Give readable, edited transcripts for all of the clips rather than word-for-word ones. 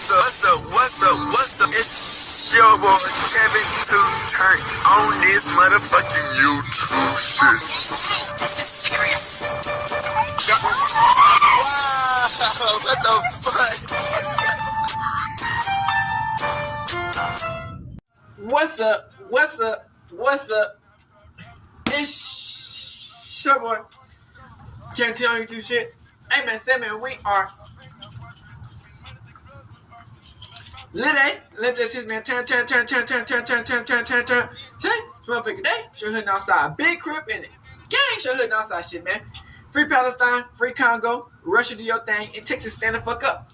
What's up? It's your boy Kevin to turn on this motherfucking YouTube shit. Wow, what the fuck? What's up? It's your boy Kevin T on YouTube shit. Hey man, say man, we are Let that teach man turn. Motherfucking day. Sure hood outside. Big crib in it. Gang sure hood outside shit, man. Free Palestine, free Congo, Russia do your thing, and Texas stand the fuck up.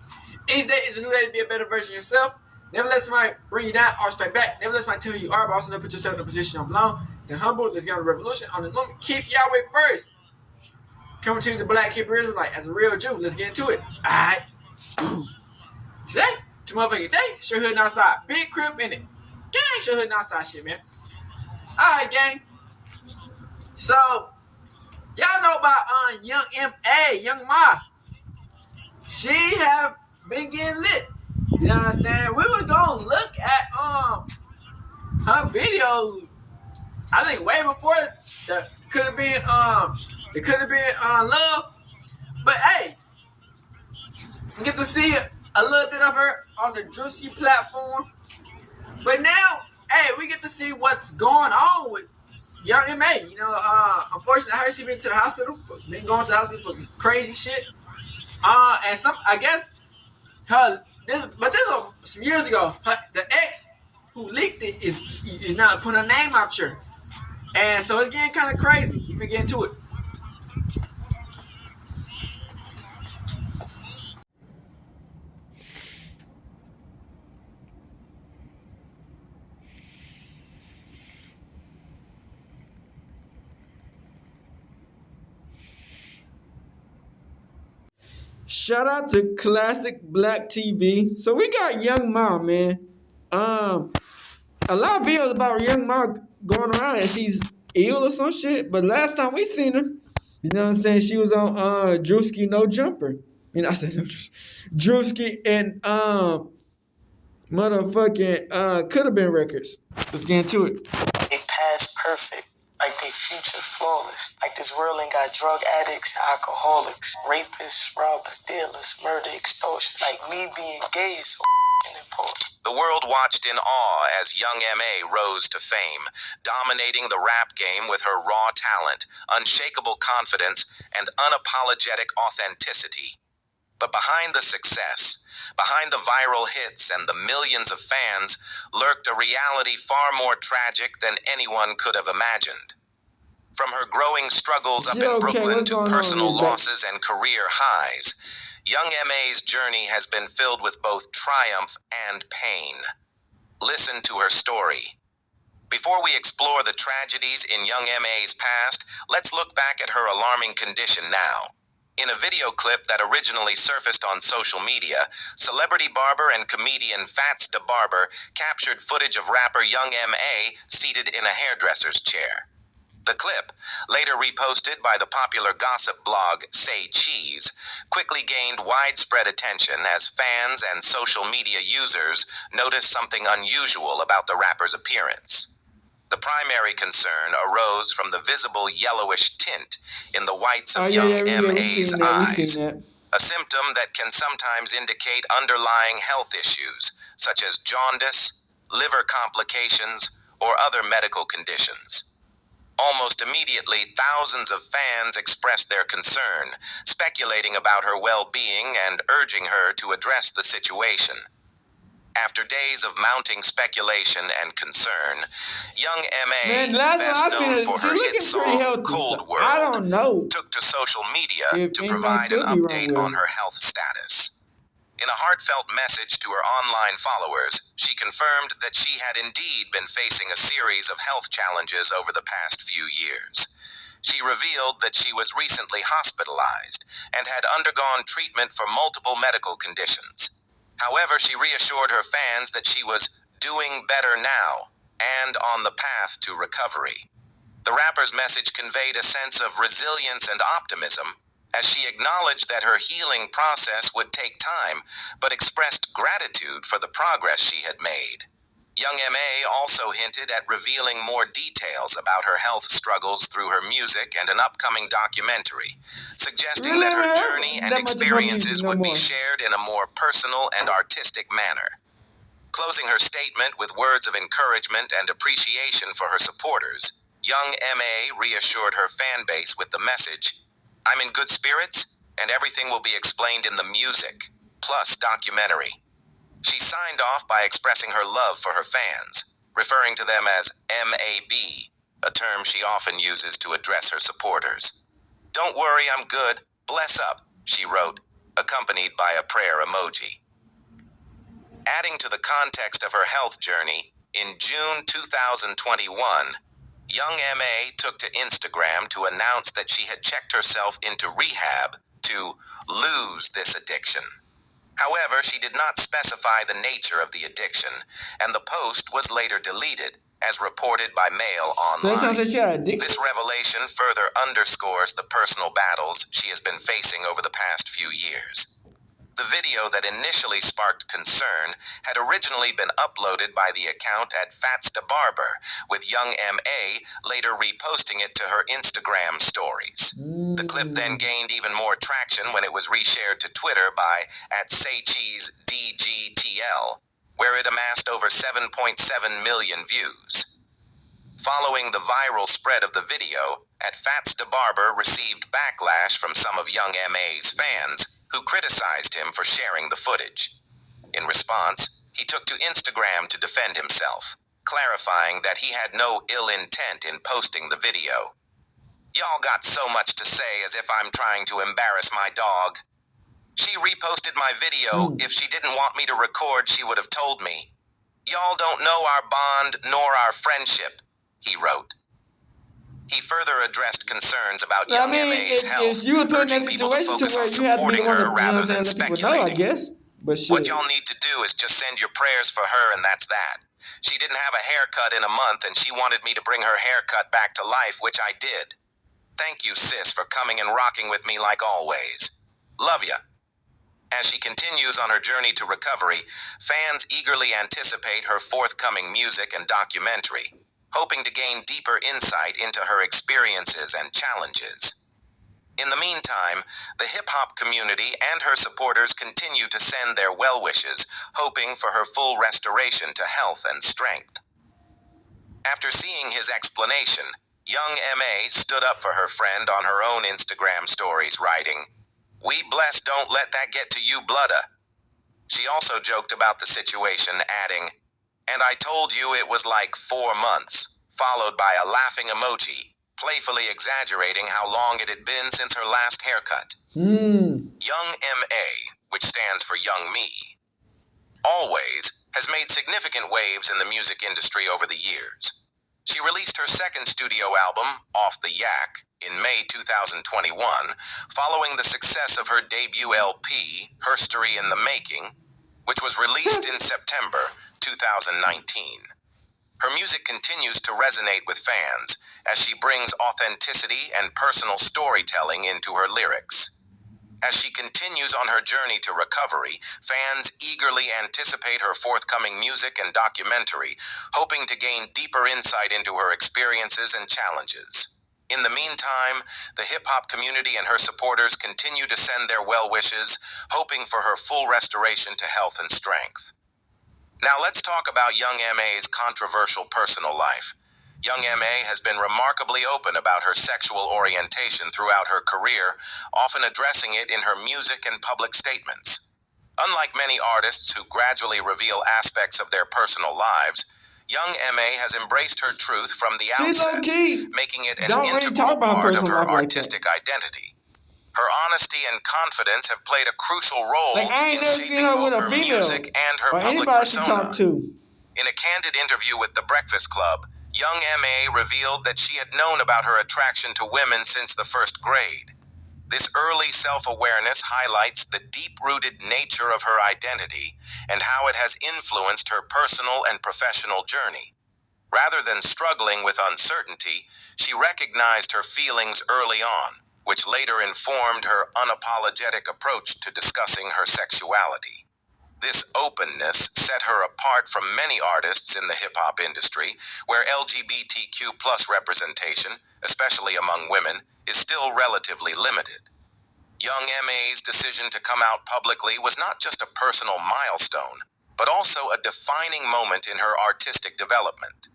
Each day is a new day to be a better version of yourself. Never let somebody bring you down or strike back. Never let somebody tell you you are, but also never put yourself in a position of belong. Stay humble. Let's get on the revolution. On the moment, keep Yahweh first. Coming to the Black Hebrew Israelite as a real Jew. Let's get into it. Alright. Today, to motherfucking day, sure hood outside. Big crib in it. Gang, sure hood outside shit, man. Alright, gang. So, y'all know about Young M.A., Young Ma. She have been getting lit. You know what I'm saying? We was gonna look at her video. I think way before that could have been it could have been love. But hey, we get to see a little bit of her on the Drewski platform. But now, hey, we get to see what's going on with Young M.A. You know, unfortunately, I heard she been to the hospital. Been going to the hospital for some crazy shit. And I guess this was some years ago. The ex who leaked it is now putting her name out here. And so it's getting kind of crazy. You can get into it. Shout out to Classic Black TV. So we got Young Ma, man. A lot of videos about Young Ma going around and she's ill or some shit. But last time we seen her, you know what I'm saying, she was on Drewski No Jumper. You know, I said Drewski and motherfucking could have been records. Let's get into it. They past perfect. Like they future flawless. Like this world ain't got drug addicts, alcoholics, rapists, robbers, dealers, murder, extortion. Like me being gay is so important. The world watched in awe as Young M.A. rose to fame, dominating the rap game with her raw talent, unshakable confidence, and unapologetic authenticity. But behind the success, behind the viral hits and the millions of fans, lurked a reality far more tragic than anyone could have imagined. From her growing struggles up in Brooklyn to personal losses and career highs, Young M.A.'s journey has been filled with both triumph and pain. Listen to her story. Before we explore the tragedies in Young M.A.'s past, let's look back at her alarming condition now. In a video clip that originally surfaced on social media, celebrity barber and comedian Fats DeBarber captured footage of rapper Young M.A. seated in a hairdresser's chair. The clip, later reposted by the popular gossip blog Say Cheese, quickly gained widespread attention as fans and social media users noticed something unusual about the rapper's appearance. The primary concern arose from the visible yellowish tint in the whites of Young M.A.'s eyes, a symptom that can sometimes indicate underlying health issues, such as jaundice, liver complications, or other medical conditions. Almost immediately, thousands of fans expressed their concern, speculating about her well-being and urging her to address the situation. After days of mounting speculation and concern, Young M.A., best known for her hit song Cold World, took to social media to provide an update on her health status. In a heartfelt message to her online followers, she confirmed that she had indeed been facing a series of health challenges over the past few years. She revealed that she was recently hospitalized and had undergone treatment for multiple medical conditions. However, she reassured her fans that she was doing better now and on the path to recovery. The rapper's message conveyed a sense of resilience and optimism as she acknowledged that her healing process would take time, but expressed gratitude for the progress she had made. Young M.A. also hinted at revealing more details about her health struggles through her music and an upcoming documentary, suggesting that her journey and experiences would be shared in a more personal and artistic manner. Closing her statement with words of encouragement and appreciation for her supporters, young M.A. reassured her fan base with the message, "I'm in good spirits, and everything will be explained in the music, plus documentary." She signed off by expressing her love for her fans, referring to them as MAB, a term she often uses to address her supporters. "Don't worry, I'm good. Bless up," she wrote, accompanied by a prayer emoji. Adding to the context of her health journey, in June 2021, young M.A. took to Instagram to announce that she had checked herself into rehab to lose this addiction. However, she did not specify the nature of the addiction, and the post was later deleted, as reported by Mail Online. This revelation further underscores the personal battles she has been facing over the past few years. The video that initially sparked concern had originally been uploaded by the account at Fats Da Barber, with young M.A. later reposting it to her Instagram stories. The clip then gained even more traction when it was reshared to Twitter by @SayCheeseDGTL, where it amassed over 7.7 million views. Following the viral spread of the video, Fats Da Barber received backlash from some of young M.A.'s fans, who criticized him for sharing the footage. In response, he took to Instagram to defend himself, clarifying that he had no ill intent in posting the video. "Y'all got so much to say as if I'm trying to embarrass my dog. She reposted my video. If she didn't want me to record, she would have told me. Y'all don't know our bond nor our friendship," he wrote. He further addressed concerns about young M.A.'s health, urging people to focus on supporting her rather than speculating. "What y'all need to do is just send your prayers for her, and that's that. She didn't have a haircut in a month, and she wanted me to bring her haircut back to life, which I did. Thank you, sis, for coming and rocking with me like always. Love ya." As she continues on her journey to recovery, fans eagerly anticipate her forthcoming music and documentary, hoping to gain deeper insight into her experiences and challenges. In the meantime, the hip-hop community and her supporters continue to send their well wishes, hoping for her full restoration to health and strength. After seeing his explanation, young M.A. stood up for her friend on her own Instagram stories, writing, "We bless, don't let that get to you, bloodda." She also joked about the situation, adding, "And I told you it was like 4 months," followed by a laughing emoji, playfully exaggerating how long it had been since her last haircut. Young M.A., which stands for Young Me, always has made significant waves in the music industry over the years. She released her second studio album, Off the Yak, in May 2021, following the success of her debut LP, Herstory in the Making, which was released in September 2019. Her music continues to resonate with fans as she brings authenticity and personal storytelling into her lyrics. As she continues on her journey to recovery, fans eagerly anticipate her forthcoming music and documentary, hoping to gain deeper insight into her experiences and challenges. In the meantime, the hip-hop community and her supporters continue to send their well wishes, hoping for her full restoration to health and strength. Now let's talk about young M.A.'s controversial personal life. Young M.A. has been remarkably open about her sexual orientation throughout her career, often addressing it in her music and public statements. Unlike many artists who gradually reveal aspects of their personal lives, young M.A. has embraced her truth from the outset, making it an integral part of her artistic identity. Her honesty and confidence have played a crucial role in shaping both her music and her public persona. In a candid interview with The Breakfast Club, young M.A. revealed that she had known about her attraction to women since the first grade. This early self-awareness highlights the deep-rooted nature of her identity and how it has influenced her personal and professional journey. Rather than struggling with uncertainty, she recognized her feelings early on, which later informed her unapologetic approach to discussing her sexuality. This openness set her apart from many artists in the hip-hop industry, where LGBTQ+ representation, especially among women, is still relatively limited. Young M.A.'s decision to come out publicly was not just a personal milestone, but also a defining moment in her artistic development.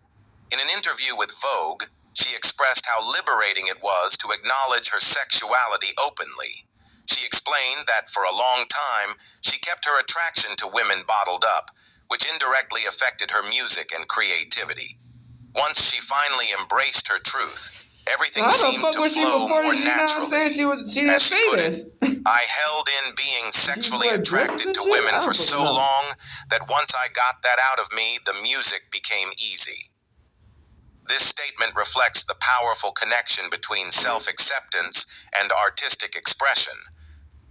In an interview with Vogue, she expressed how liberating it was to acknowledge her sexuality openly. She explained that for a long time, she kept her attraction to women bottled up, which indirectly affected her music and creativity. Once she finally embraced her truth, everything seemed to flow more naturally. As she put it, I held in being sexually attracted to women for so long that once I got that out of me, the music became easy. This statement reflects the powerful connection between self-acceptance and artistic expression.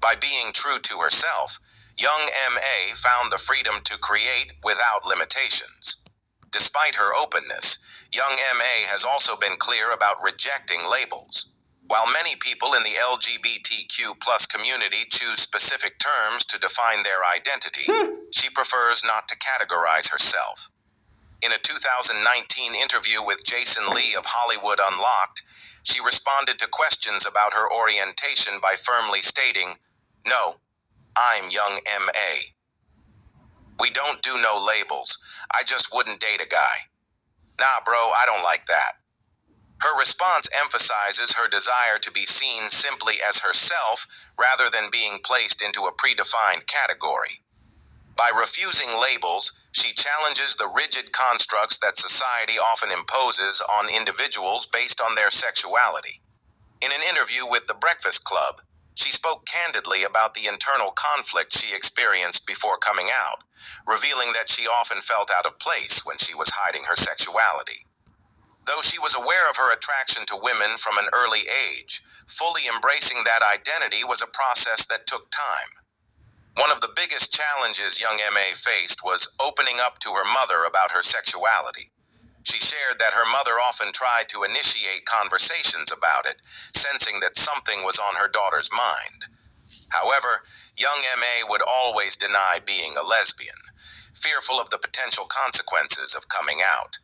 By being true to herself, young M.A. found the freedom to create without limitations. Despite her openness, young M.A. has also been clear about rejecting labels. While many people in the LGBTQ+ community choose specific terms to define their identity, she prefers not to categorize herself. In a 2019 interview with Jason Lee of Hollywood Unlocked, she responded to questions about her orientation by firmly stating, "No, I'm young M.A. We don't do no labels. I just wouldn't date a guy. Nah, bro, I don't like that." Her response emphasizes her desire to be seen simply as herself rather than being placed into a predefined category. By refusing labels, she challenges the rigid constructs that society often imposes on individuals based on their sexuality. In an interview with The Breakfast Club, she spoke candidly about the internal conflict she experienced before coming out, revealing that she often felt out of place when she was hiding her sexuality. Though she was aware of her attraction to women from an early age, fully embracing that identity was a process that took time. One of the biggest challenges young M.A. faced was opening up to her mother about her sexuality. She shared that her mother often tried to initiate conversations about it, sensing that something was on her daughter's mind. However, young M.A. would always deny being a lesbian, fearful of the potential consequences of coming out.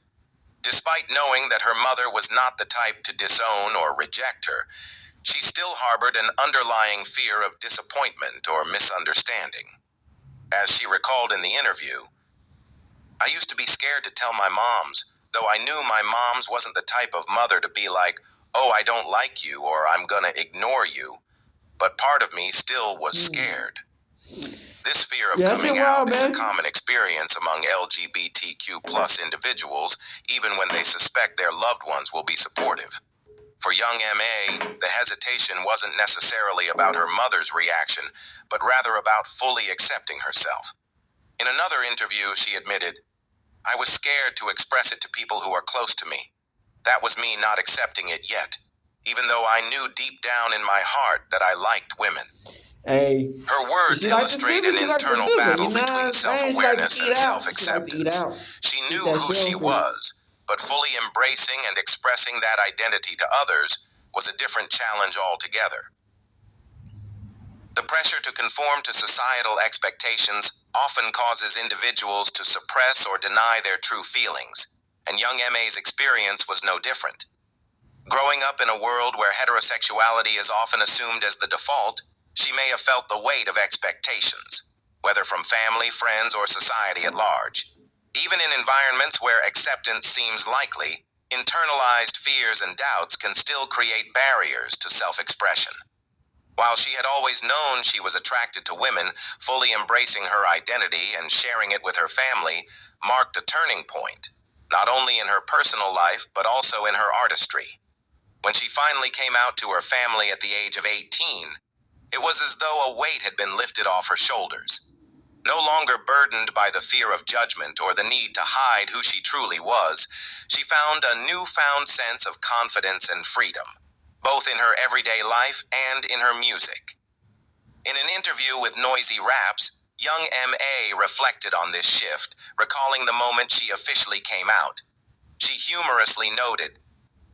Despite knowing that her mother was not the type to disown or reject her, she still harbored an underlying fear of disappointment or misunderstanding. As she recalled in the interview, "I used to be scared to tell my moms, though I knew my mom's wasn't the type of mother to be like, 'Oh, I don't like you,' or 'I'm gonna ignore you.' But part of me still was scared." This fear of coming out is a common experience among LGBTQ+ individuals, even when they suspect their loved ones will be supportive. For young M.A., the hesitation wasn't necessarily about her mother's reaction, but rather about fully accepting herself. In another interview, she admitted, "I was scared to express it to people who are close to me. That was me not accepting it yet, even though I knew deep down in my heart that I liked women." Hey, her words illustrate an internal battle between self-awareness and self-acceptance. She knew who she was, but fully embracing and expressing that identity to others was a different challenge altogether. The pressure to conform to societal expectations often causes individuals to suppress or deny their true feelings, and young M.A.'s experience was no different. Growing up in a world where heterosexuality is often assumed as the default, she may have felt the weight of expectations, whether from family, friends, or society at large. Even in environments where acceptance seems likely, internalized fears and doubts can still create barriers to self-expression. While she had always known she was attracted to women, fully embracing her identity and sharing it with her family marked a turning point, not only in her personal life but also in her artistry. When she finally came out to her family at the age of 18, it was as though a weight had been lifted off her shoulders. No longer burdened by the fear of judgment or the need to hide who she truly was, she found a newfound sense of confidence and freedom, both in her everyday life and in her music. In an interview with Noisy Raps, young M.A. reflected on this shift, recalling the moment she officially came out. She humorously noted,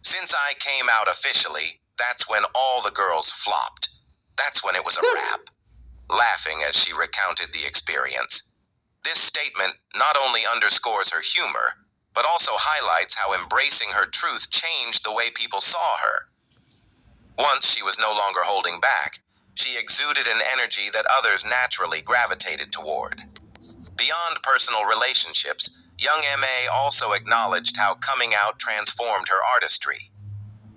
"Since I came out officially, That's when all the girls flopped. That's when it was a wrap. Laughing as she recounted the experience. This statement not only underscores her humor, but also highlights how embracing her truth changed the way people saw her. Once she was no longer holding back, she exuded an energy that others naturally gravitated toward. Beyond personal relationships, young M.A. also acknowledged how coming out transformed her artistry.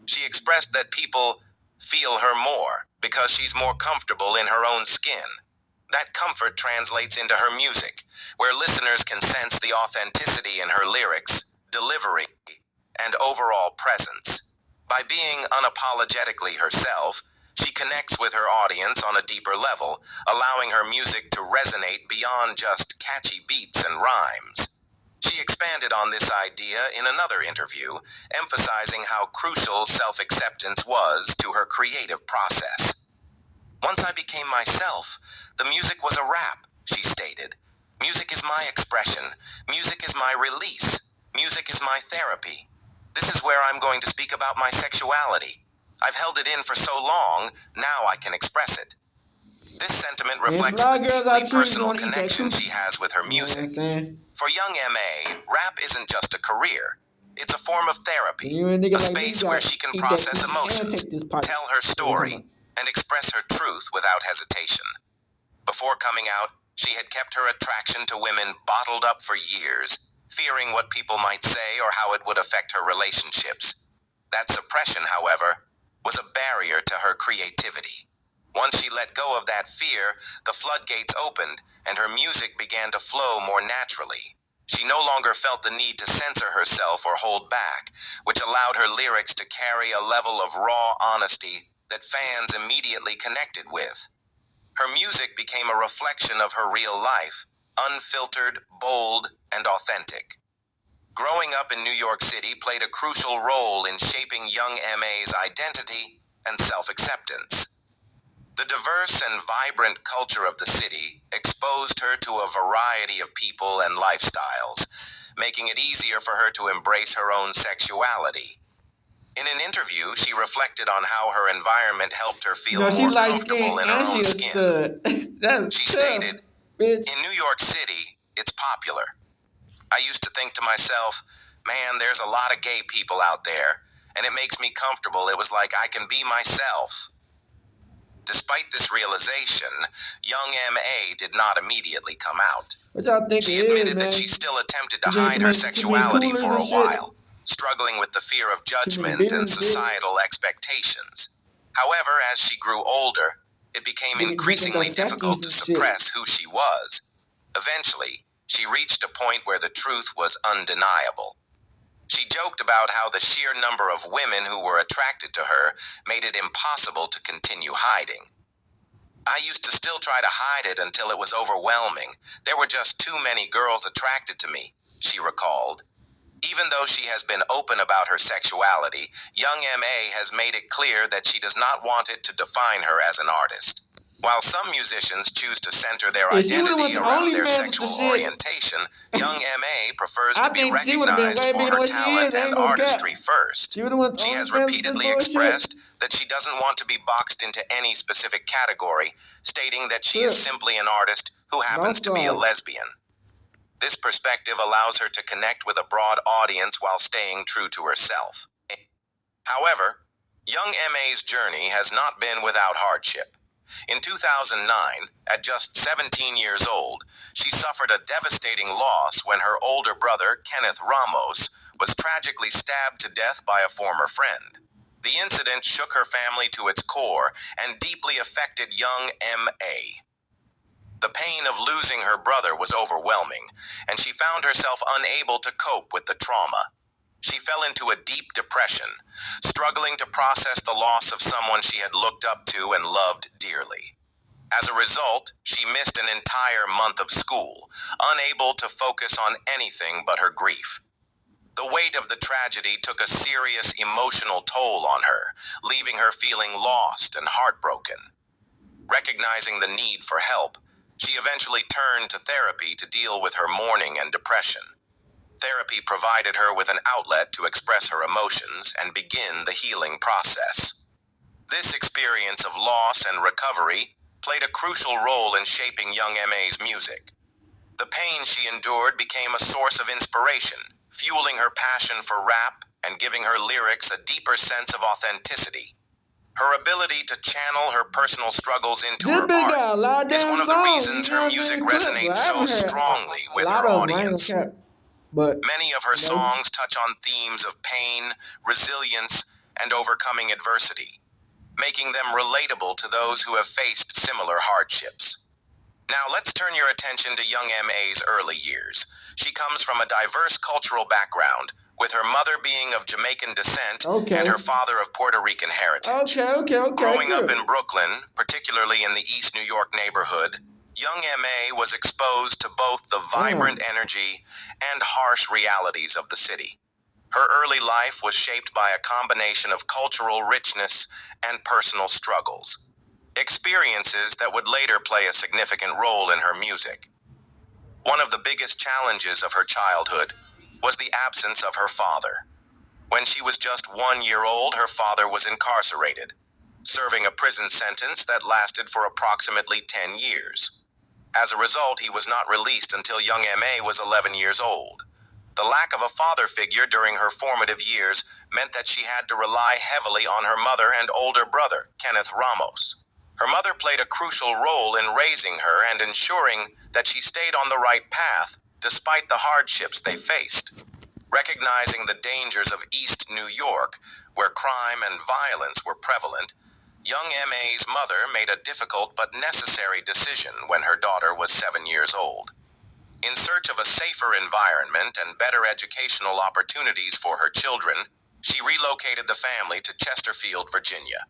She expressed that people feel her more because she's more comfortable in her own skin. That comfort translates into her music, where listeners can sense the authenticity in her lyrics, delivery, and overall presence. By being unapologetically herself, she connects with her audience on a deeper level, allowing her music to resonate beyond just catchy beats and rhymes. She expanded on this idea in another interview, emphasizing how crucial self-acceptance was to her creative process. Once I became myself, the music was a wrap, she stated. Music is my expression. Music is my release. Music is my therapy. This is where I'm going to speak about my sexuality. I've held it in for so long, now I can express it. This sentiment reflects the deeply personal connection she has with her music. For young M.A., rap isn't just a career. It's a form of therapy, a space where she can process emotions, tell her story, and express her truth without hesitation. Before coming out, she had kept her attraction to women bottled up for years, fearing what people might say or how it would affect her relationships. That suppression, however, was a barrier to her creativity. Once she let go of that fear, the floodgates opened, and her music began to flow more naturally. She no longer felt the need to censor herself or hold back, which allowed her lyrics to carry a level of raw honesty that fans immediately connected with. Her music became a reflection of her real life, unfiltered, bold, and authentic. Growing up in New York City played a crucial role in shaping young M.A.'s identity and self-acceptance. The diverse and vibrant culture of the city exposed her to a variety of people and lifestyles, making it easier for her to embrace her own sexuality. In an interview, she reflected on how her environment helped her feel more comfortable in her own skin. She stated, "In New York City, it's popular. I used to think to myself, man, there's a lot of gay people out there, and it makes me comfortable. It was like I can be myself." Despite this realization, young M.A. did not immediately come out. She admitted that she still attempted to hide her sexuality for a while, struggling with the fear of judgment and societal expectations. However, as she grew older, it became increasingly difficult to suppress who she was. Eventually, she reached a point where the truth was undeniable. She joked about how the sheer number of women who were attracted to her made it impossible to continue hiding. "I used to still try to hide it until it was overwhelming. There were just too many girls attracted to me," she recalled. Even though she has been open about her sexuality, young M.A. has made it clear that she does not want it to define her as an artist. While some musicians choose to center their identity around their sexual orientation, young M.A. prefers to be recognized for her talent and artistry first. She has repeatedly expressed that she doesn't want to be boxed into any specific category, stating that she is simply an artist who happens to be a lesbian. This perspective allows her to connect with a broad audience while staying true to herself. However, young M.A.'s journey has not been without hardship. In 2009, at just 17 years old, she suffered a devastating loss when her older brother, Kenneth Ramos, was tragically stabbed to death by a former friend. The incident shook her family to its core and deeply affected young M.A. The pain of losing her brother was overwhelming, and she found herself unable to cope with the trauma. She fell into a deep depression, struggling to process the loss of someone she had looked up to and loved dearly. As a result, she missed an entire month of school, unable to focus on anything but her grief. The weight of the tragedy took a serious emotional toll on her, leaving her feeling lost and heartbroken. Recognizing the need for help, she eventually turned to therapy to deal with her mourning and depression. Therapy provided her with an outlet to express her emotions and begin the healing process. This experience of loss and recovery played a crucial role in shaping young M.A.'s music. The pain she endured became a source of inspiration, fueling her passion for rap and giving her lyrics a deeper sense of authenticity. Her ability to channel her personal struggles into her art is one of the reasons her music resonates so strongly with her audience. Many of her songs touch on themes of pain, resilience, and overcoming adversity, making them relatable to those who have faced similar hardships. Now let's turn your attention to young M.A.'s early years. She comes from a diverse cultural background, with her mother being of Jamaican descent and her father of Puerto Rican heritage. Growing up in Brooklyn, particularly in the East New York neighborhood, young M.A. was exposed to both the vibrant energy and harsh realities of the city. Her early life was shaped by a combination of cultural richness and personal struggles, experiences that would later play a significant role in her music. One of the biggest challenges of her childhood was the absence of her father. When she was just 1 year old, her father was incarcerated, serving a prison sentence that lasted for approximately 10 years. As a result, he was not released until young M.A. was 11 years old. The lack of a father figure during her formative years meant that she had to rely heavily on her mother and older brother, Kenneth Ramos. Her mother played a crucial role in raising her and ensuring that she stayed on the right path despite the hardships they faced. Recognizing the dangers of East New York, where crime and violence were prevalent, young M.A.'s mother made a difficult but necessary decision when her daughter was 7 years old. In search of a safer environment and better educational opportunities for her children, she relocated the family to Chesterfield, Virginia.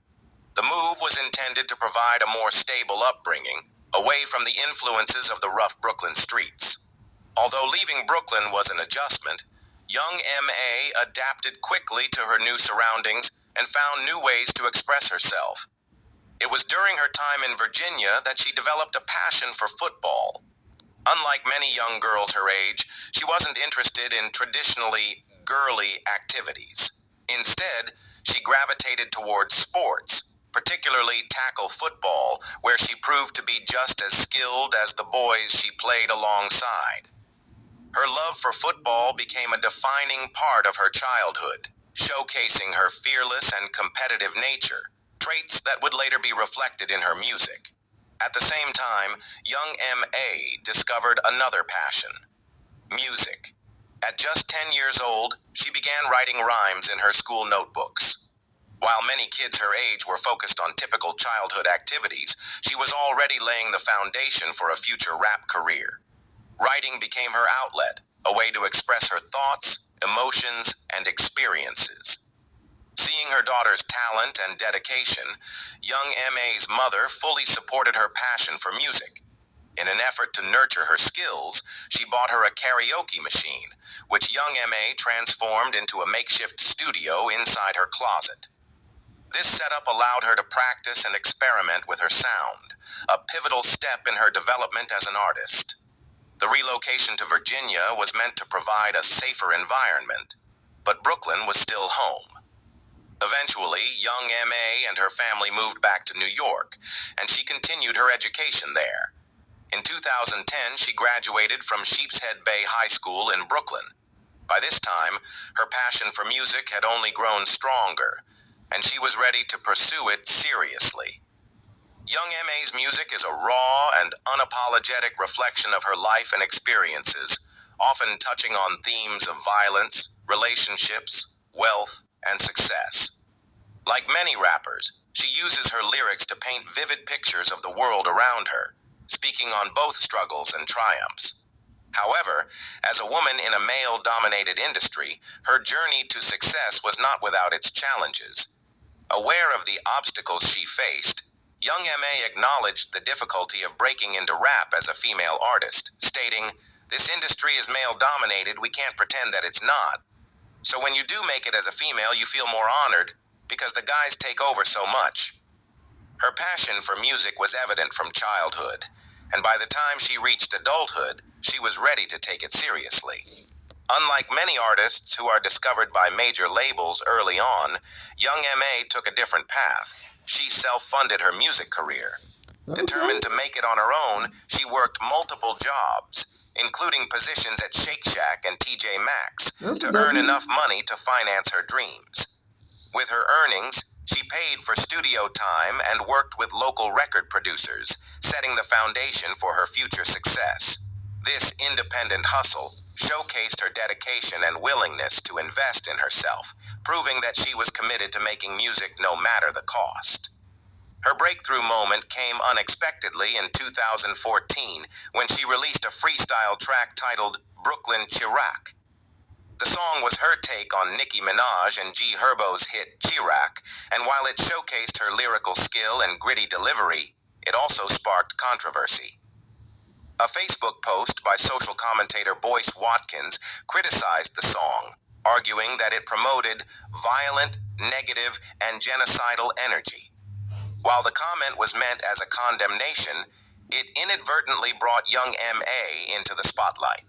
The move was intended to provide a more stable upbringing, away from the influences of the rough Brooklyn streets. Although leaving Brooklyn was an adjustment, young M.A. adapted quickly to her new surroundings and found new ways to express herself. It was during her time in Virginia that she developed a passion for football. Unlike many young girls her age, she wasn't interested in traditionally girly activities. Instead, she gravitated towards sports, particularly tackle football, where she proved to be just as skilled as the boys she played alongside. Her love for football became a defining part of her childhood, showcasing her fearless and competitive nature, traits that would later be reflected in her music. At the same time, young M.A. discovered another passion: music. At just 10 years old, she began writing rhymes in her school notebooks. While many kids her age were focused on typical childhood activities, she was already laying the foundation for a future rap career. Writing became her outlet, a way to express her thoughts, emotions, and experiences. Seeing her daughter's talent and dedication, young M.A.'s mother fully supported her passion for music. In an effort to nurture her skills, she bought her a karaoke machine, which young M.A. transformed into a makeshift studio inside her closet. This setup allowed her to practice and experiment with her sound, a pivotal step in her development as an artist. The relocation to Virginia was meant to provide a safer environment, but Brooklyn was still home. Eventually, young M.A. and her family moved back to New York, and she continued her education there. In 2010, she graduated from Sheepshead Bay High School in Brooklyn. By this time, her passion for music had only grown stronger, and she was ready to pursue it seriously. Young M.A.'s music is a raw and unapologetic reflection of her life and experiences, often touching on themes of violence, relationships, wealth, and success. Like many rappers, she uses her lyrics to paint vivid pictures of the world around her, speaking on both struggles and triumphs. However, as a woman in a male-dominated industry, her journey to success was not without its challenges. Aware of the obstacles she faced, young M.A. acknowledged the difficulty of breaking into rap as a female artist, stating, "This industry is male-dominated, we can't pretend that it's not. So when you do make it as a female, you feel more honored because the guys take over so much." Her passion for music was evident from childhood, and by the time she reached adulthood, she was ready to take it seriously. Unlike many artists who are discovered by major labels early on, young M.A. took a different path. She self-funded her music career. Okay. Determined to make it on her own, she worked multiple jobs, including positions at Shake Shack and TJ Maxx, to earn enough money to finance her dreams. With her earnings, she paid for studio time and worked with local record producers, setting the foundation for her future success. This independent hustle showcased her dedication and willingness to invest in herself, proving that she was committed to making music no matter the cost. Her breakthrough moment came unexpectedly in 2014 when she released a freestyle track titled Brooklyn Chirac. The song was her take on Nicki Minaj and G Herbo's hit Chirac, and while it showcased her lyrical skill and gritty delivery, it also sparked controversy. A Facebook post by social commentator Boyce Watkins criticized the song, arguing that it promoted violent, negative, and genocidal energy. While the comment was meant as a condemnation, it inadvertently brought young M.A. into the spotlight.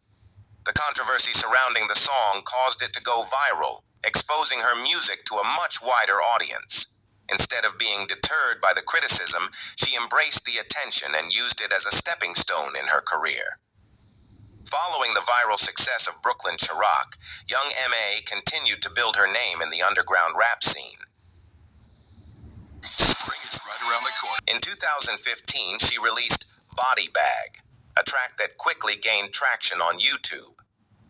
The controversy surrounding the song caused it to go viral, exposing her music to a much wider audience. Instead of being deterred by the criticism, she embraced the attention and used it as a stepping stone in her career. Following the viral success of Brooklyn Chirac, young M.A. continued to build her name in the underground rap scene. Spring is right around the corner. In 2015, she released Body Bag, a track that quickly gained traction on YouTube.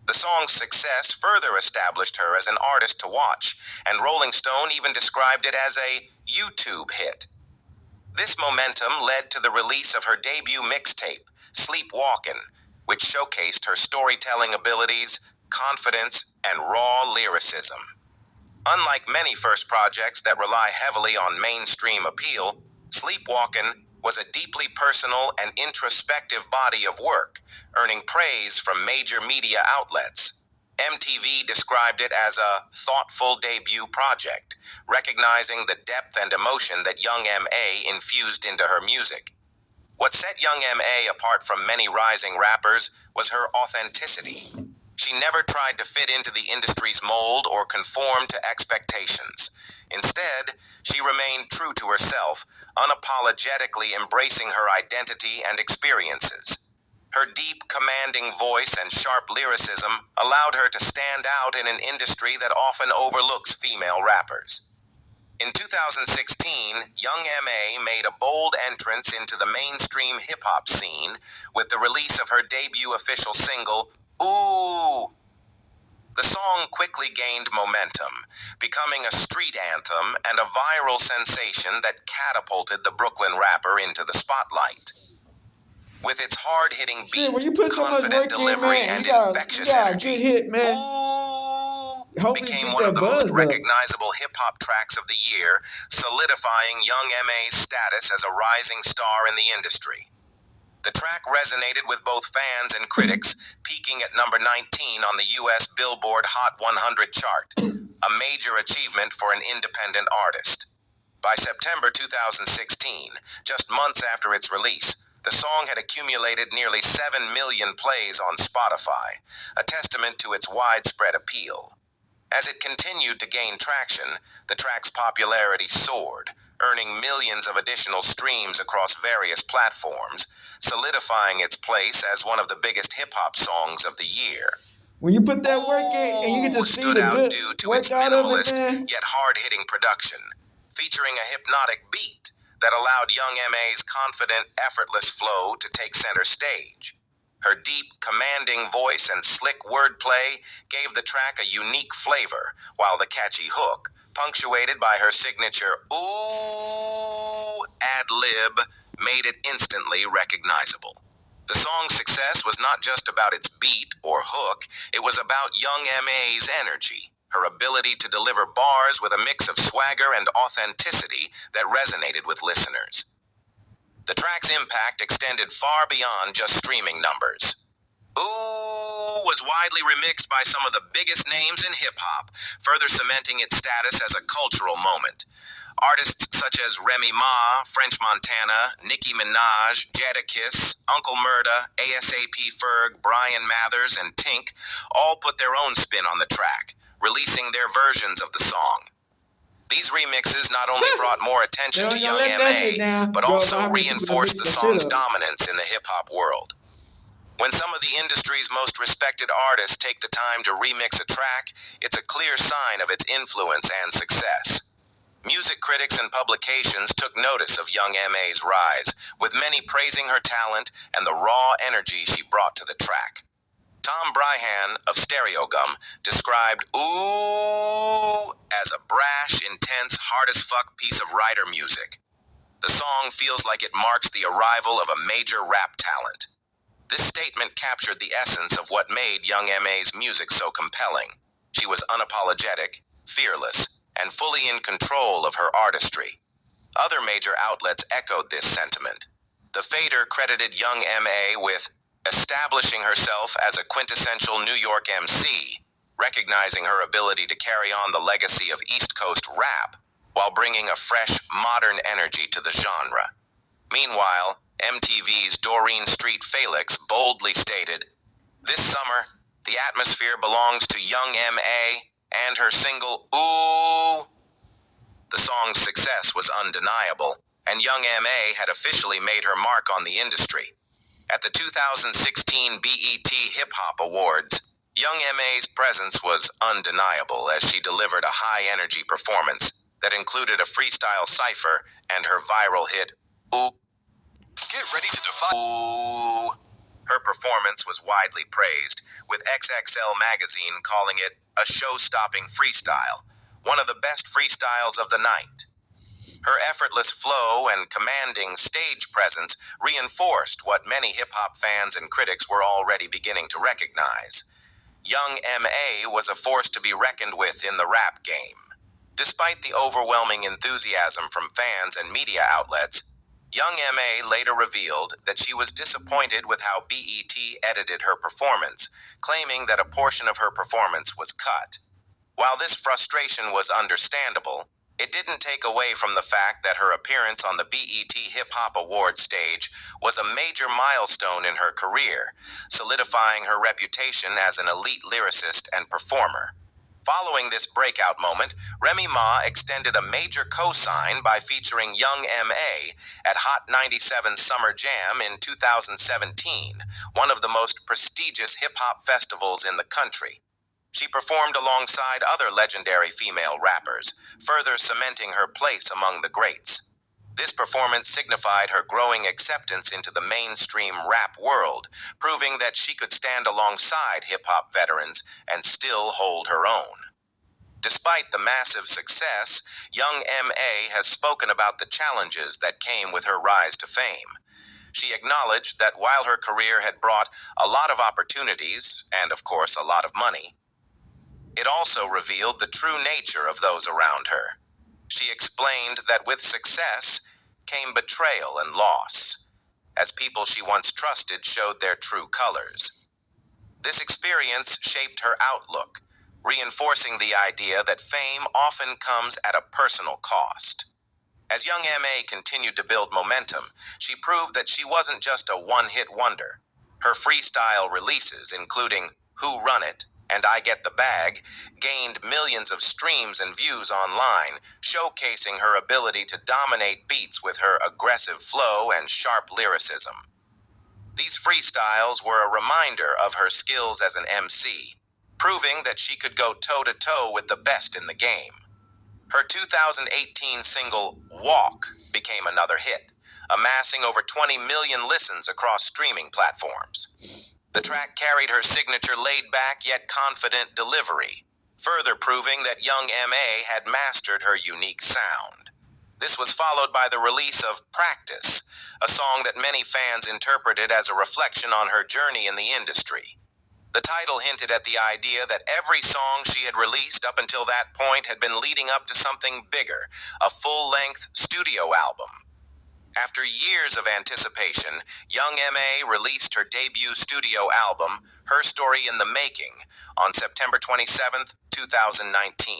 The song's success further established her as an artist to watch, and Rolling Stone even described it as a YouTube hit. This momentum led to the release of her debut mixtape, Sleepwalkin', which showcased her storytelling abilities, confidence, and raw lyricism. Unlike many first projects that rely heavily on mainstream appeal, Sleepwalkin' was a deeply personal and introspective body of work, earning praise from major media outlets. MTV described it as a thoughtful debut project, recognizing the depth and emotion that young M.A. infused into her music. What set young M.A. apart from many rising rappers was her authenticity. She never tried to fit into the industry's mold or conform to expectations. Instead, she remained true to herself, unapologetically embracing her identity and experiences. Her deep, commanding voice and sharp lyricism allowed her to stand out in an industry that often overlooks female rappers. In 2016, young M.A. made a bold entrance into the mainstream hip-hop scene with the release of her debut official single, Ooh! The song quickly gained momentum, becoming a street anthem and a viral sensation that catapulted the Brooklyn rapper into the spotlight. With its hard-hitting beat, confident delivery, and infectious energy, Ooh! Became one of the most recognizable hip-hop tracks of the year, solidifying young M.A.'s status as a rising star in the industry. The track resonated with both fans and critics, peaking at number 19 on the U.S. Billboard Hot 100 chart, a major achievement for an independent artist. By September 2016, just months after its release, the song had accumulated nearly 7 million plays on Spotify, a testament to its widespread appeal. As it continued to gain traction, the track's popularity soared, earning millions of additional streams across various platforms, solidifying its place as one of the biggest hip-hop songs of the year. When you put that work in and you get to see stood the out good due to work its out of it, minimalist man. yet hard-hitting production, featuring a hypnotic beat that allowed young M.A.'s confident, effortless flow to take center stage. Her deep, commanding voice and slick wordplay gave the track a unique flavor, while the catchy hook, punctuated by her signature ooh ad-lib, made it instantly recognizable. The song's success was not just about its beat or hook, it was about young M.A.'s energy, her ability to deliver bars with a mix of swagger and authenticity that resonated with listeners. The track's impact extended far beyond just streaming numbers. Ooh was widely remixed by some of the biggest names in hip-hop, further cementing its status as a cultural moment. Artists such as Remy Ma, French Montana, Nicki Minaj, Jadakiss, Uncle Murda, ASAP Ferg, Brian Mathers, and Tink all put their own spin on the track, releasing their versions of the song. These remixes not only brought more attention to young M.A., but also reinforced the song's dominance in the hip-hop world. When some of the industry's most respected artists take the time to remix a track, it's a clear sign of its influence and success. Music critics and publications took notice of young M.A.'s rise, with many praising her talent and the raw energy she brought to the track. Tom Bryhan of Stereogum described Ooh as a brash, intense, hard-as-fuck piece of writer music. The song feels like it marks the arrival of a major rap talent. This statement captured the essence of what made young M.A.'s music so compelling. She was unapologetic, fearless, and fully in control of her artistry. Other major outlets echoed this sentiment. The Fader credited young M.A. with establishing herself as a quintessential New York MC, recognizing her ability to carry on the legacy of East Coast rap while bringing a fresh, modern energy to the genre. Meanwhile, MTV's Doreen Street Felix boldly stated, "This summer, the atmosphere belongs to young M.A. and her single, Ooh." The song's success was undeniable, and young M.A. had officially made her mark on the industry. At the 2016 BET Hip Hop Awards, young M.A.'s presence was undeniable as she delivered a high-energy performance that included a freestyle cypher and her viral hit, Ooh. Get ready to defy Ooh. Her performance was widely praised, with XXL Magazine calling it a show-stopping freestyle, one of the best freestyles of the night. Her effortless flow and commanding stage presence reinforced what many hip-hop fans and critics were already beginning to recognize. Young M.A. was a force to be reckoned with in the rap game. Despite the overwhelming enthusiasm from fans and media outlets, young M.A. later revealed that she was disappointed with how BET edited her performance, claiming that a portion of her performance was cut. While this frustration was understandable, it didn't take away from the fact that her appearance on the BET Hip Hop Awards stage was a major milestone in her career, solidifying her reputation as an elite lyricist and performer. Following this breakout moment, Remy Ma extended a major cosign by featuring young M.A. at Hot 97 Summer Jam in 2017, one of the most prestigious hip-hop festivals in the country. She performed alongside other legendary female rappers, further cementing her place among the greats. This performance signified her growing acceptance into the mainstream rap world, proving that she could stand alongside hip-hop veterans and still hold her own. Despite the massive success, young M.A. has spoken about the challenges that came with her rise to fame. She acknowledged that while her career had brought a lot of opportunities, and of course a lot of money, it also revealed the true nature of those around her. She explained that with success came betrayal and loss, as people she once trusted showed their true colors. This experience shaped her outlook, reinforcing the idea that fame often comes at a personal cost. As young M.A. continued to build momentum, she proved that she wasn't just a one-hit wonder. Her freestyle releases, including Who Run It and I Get the Bag, gained millions of streams and views online, showcasing her ability to dominate beats with her aggressive flow and sharp lyricism. These freestyles were a reminder of her skills as an MC, proving that she could go toe-to-toe with the best in the game. Her 2018 single, Walk, became another hit, amassing over 20 million listens across streaming platforms. The track carried her signature laid-back yet confident delivery, further proving that young M.A. had mastered her unique sound. This was followed by the release of Practice, a song that many fans interpreted as a reflection on her journey in the industry. The title hinted at the idea that every song she had released up until that point had been leading up to something bigger, a full-length studio album. After years of anticipation, young M.A. released her debut studio album, Her Story in the Making, on September 27, 2019.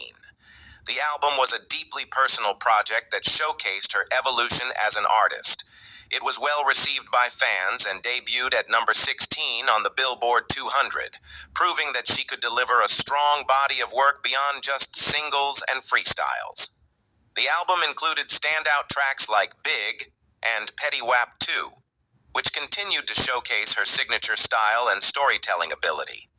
The album was a deeply personal project that showcased her evolution as an artist. It was well received by fans and debuted at number 16 on the Billboard 200, proving that she could deliver a strong body of work beyond just singles and freestyles. The album included standout tracks like Big and Petty Wap 2, which continued to showcase her signature style and storytelling ability.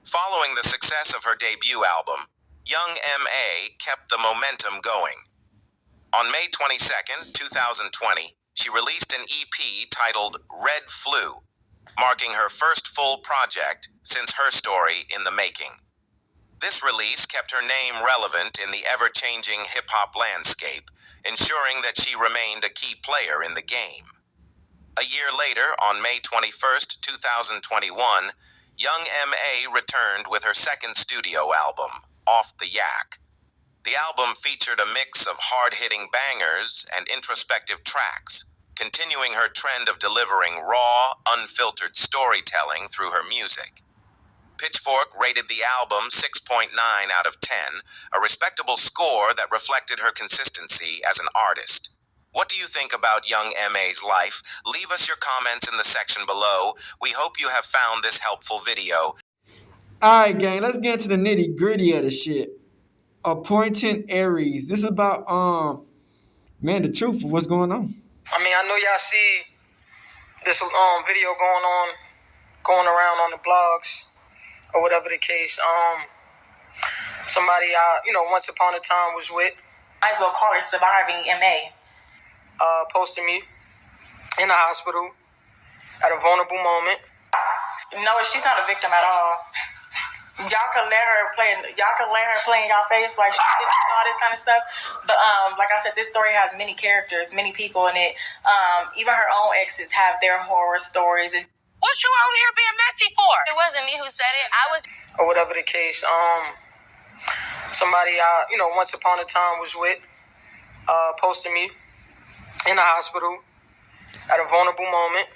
Following the success of her debut album, Young M.A. kept the momentum going. On May 22, 2020, she released an EP titled Red Flu, marking her first full project since Her Story in the making. This release kept her name relevant in the ever-changing hip-hop landscape, ensuring that she remained a key player in the game. A year later, on May 21, 2021, Young M.A. returned with her second studio album, Off the Yak. The album featured a mix of hard-hitting bangers and introspective tracks, continuing her trend of delivering raw, unfiltered storytelling through her music. Pitchfork rated the album 6.9 out of 10, a respectable score that reflected her consistency as an artist. What do you think about Young M.A.'s life? Leave us your comments in the section below. We hope you have found this helpful video. Alright, gang, let's get into the nitty gritty of the shit. Appointing Aries. This is about man, the truth of what's going on. I mean, I know y'all see this video going around on the blogs or whatever the case. Somebody once upon a time was with, might as well call her surviving MA. Posted me in the hospital at a vulnerable moment. No, she's not a victim at all. Y'all can let her play in y'all face like she did and all this kind of stuff. But like I said, this story has many characters, many people in it. Even her own exes have their horror stories. What you out here being messy for? It wasn't me who said it. I was. Or whatever the case. Somebody once upon a time was with, posted me in the hospital at a vulnerable moment.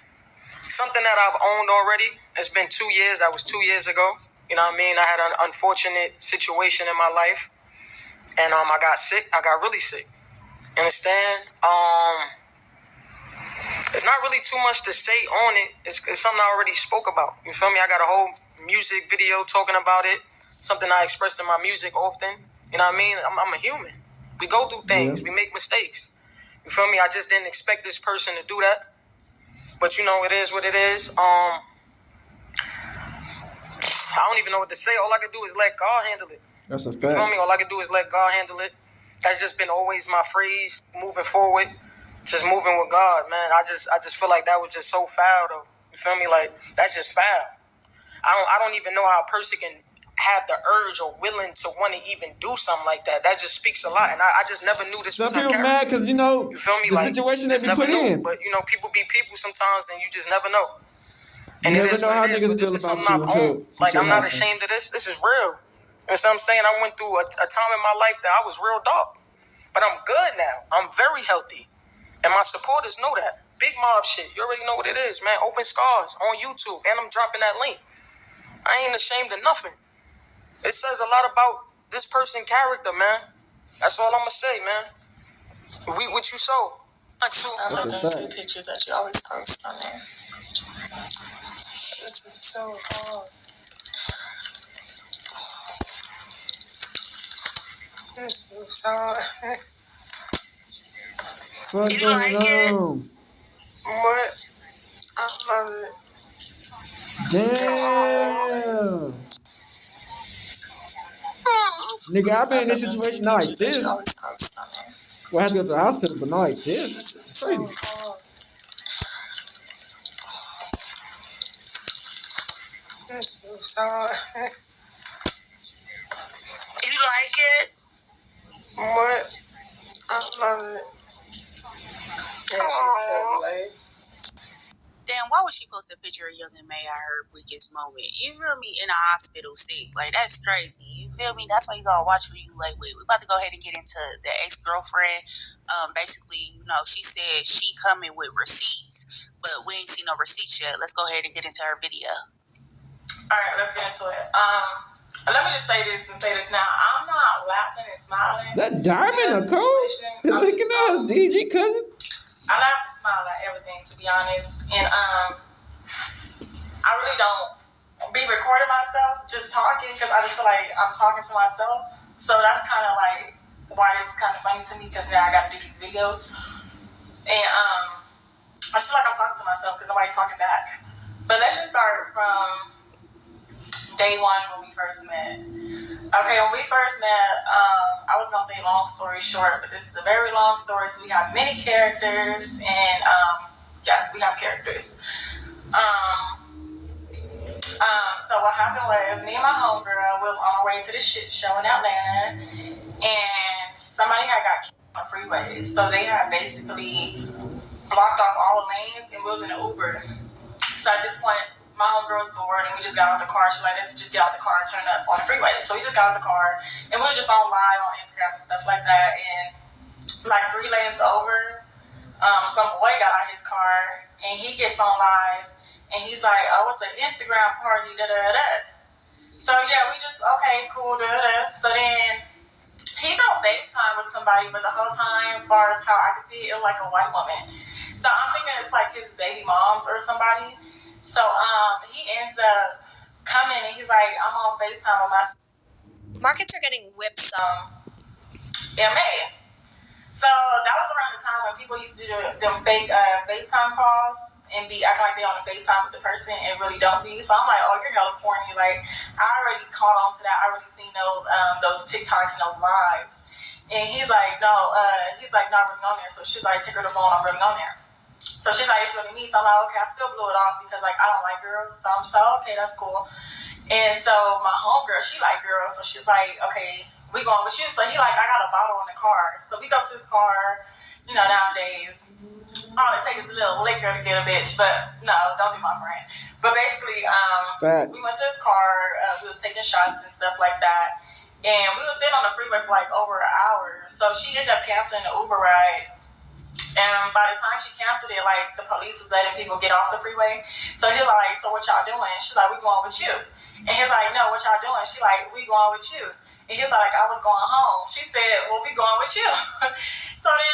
Something that I've owned already. It's been 2 years. That was 2 years ago. You know what I mean? I had an unfortunate situation in my life. And I got sick. I got really sick. You understand? It's not really too much to say on it. It's something I already spoke about. You feel me? I got a whole music video talking about it. Something I express in my music often. You know what I mean? I'm a human. We go through things. We make mistakes. You feel me? I just didn't expect this person to do that. But, it is what it is. I don't even know what to say. All I can do is let God handle it. That's a fact. You feel me? All I can do is let God handle it. That's just been always my phrase moving forward. Just moving with God, man. I just feel like that was just so foul, though. You feel me? Like, that's just foul. I don't even know how a person can have the urge or willing to want to even do something like that. That just speaks a lot. And I just never knew this was some people mad because, you feel me? the situation they be put in. But, people be people sometimes, and you just never know. And you never know how niggas feel about you until like, I'm not ashamed of this. This is real. You know what I'm saying? I went through a time in my life that I was real dark. But I'm good now. I'm very healthy. And my supporters know that. Big mob shit. You already know what it is, man. Open Scars on YouTube. And I'm dropping that link. I ain't ashamed of nothing. It says a lot about this person's character, man. That's all I'm going to say, man. We what you sow. I love them 2 pictures that you always post on there. This is so hard. This is so hard. What's You like going it? on? What? I love it. Damn. Nigga, I've been in this situation not like this. Well, I had to go to the hospital, but not like this. It's crazy. You like it? What? I love it. Damn, why would she post a picture of Young M.A. at her weakest moment? You feel me? In a hospital sick. Like, that's crazy. You feel me? That's why you gotta watch who you lay with. We're about to go ahead and get into the ex-girlfriend. Basically, she said she coming with receipts, but we ain't seen no receipts yet. Let's go ahead and get into her video. Alright, let's get into it. Let me just say this now. I'm not laughing and smiling. That diamond, Nicole. Looking at us, DG cousin. I laugh and smile at everything, to be honest. And I really don't be recording myself just talking because I just feel like I'm talking to myself. So that's kind of like why this is kind of funny to me, because now I got to do these videos. And I feel like I'm talking to myself because nobody's talking back. But let's just start from day one when we first met. Okay, when we first met, I was going to say long story short, but this is a very long story because we have many characters, and yeah, we have characters. So what happened was, me and my homegirl was on our way to the shit show in Atlanta, and somebody had got killed on the freeway. So they had basically blocked off all the lanes, and we was in an Uber. So at this point, my homegirl was bored, and we just got out the car. She's like, let's just get out the car and turn up on the freeway. So we just got out the car, and we was just on live on Instagram and stuff like that. And like 3 lanes over, some boy got out his car, and he gets on live, and he's like, oh, it's an Instagram party, da-da-da-da. So yeah, we just, okay, cool, da-da-da. So then he's on FaceTime with somebody, but the whole time, as far as how I can see it, it was like a white woman. So I'm thinking it's like his baby moms or somebody. So he ends up coming, and he's like, I'm on FaceTime with my Markets are getting whips. MA. So that was around the time when people used to do them fake FaceTime calls and be acting like they on the FaceTime with the person and really don't be. So I'm like, oh, you're hella corny. Like, I already caught on to that. I already seen those TikToks and those lives. And he's like, no, not really on there. So she's like, take her the phone, I'm really on there. So she's like, it's really me. So I'm like, okay, I still blew it off because like I don't like girls. So I'm okay, that's cool. And so my homegirl, she like girls. So she's like, okay, we going with you. So he like, I got a bottle in the car. So we go to his car. You know, nowadays, all it takes is a little liquor to get a bitch. But no, don't be my friend. But basically, we went to his car. We was taking shots and stuff like that. And we was sitting on the freeway for like over an hour. So she ended up canceling the Uber ride. And by the time she canceled it, like the police was letting people get off the freeway. So he's like, so what y'all doing? She's like, we going with you. And he's like, no, what y'all doing? She like, we going with you. And he was like, I was going home. She said, well, we going with you. So then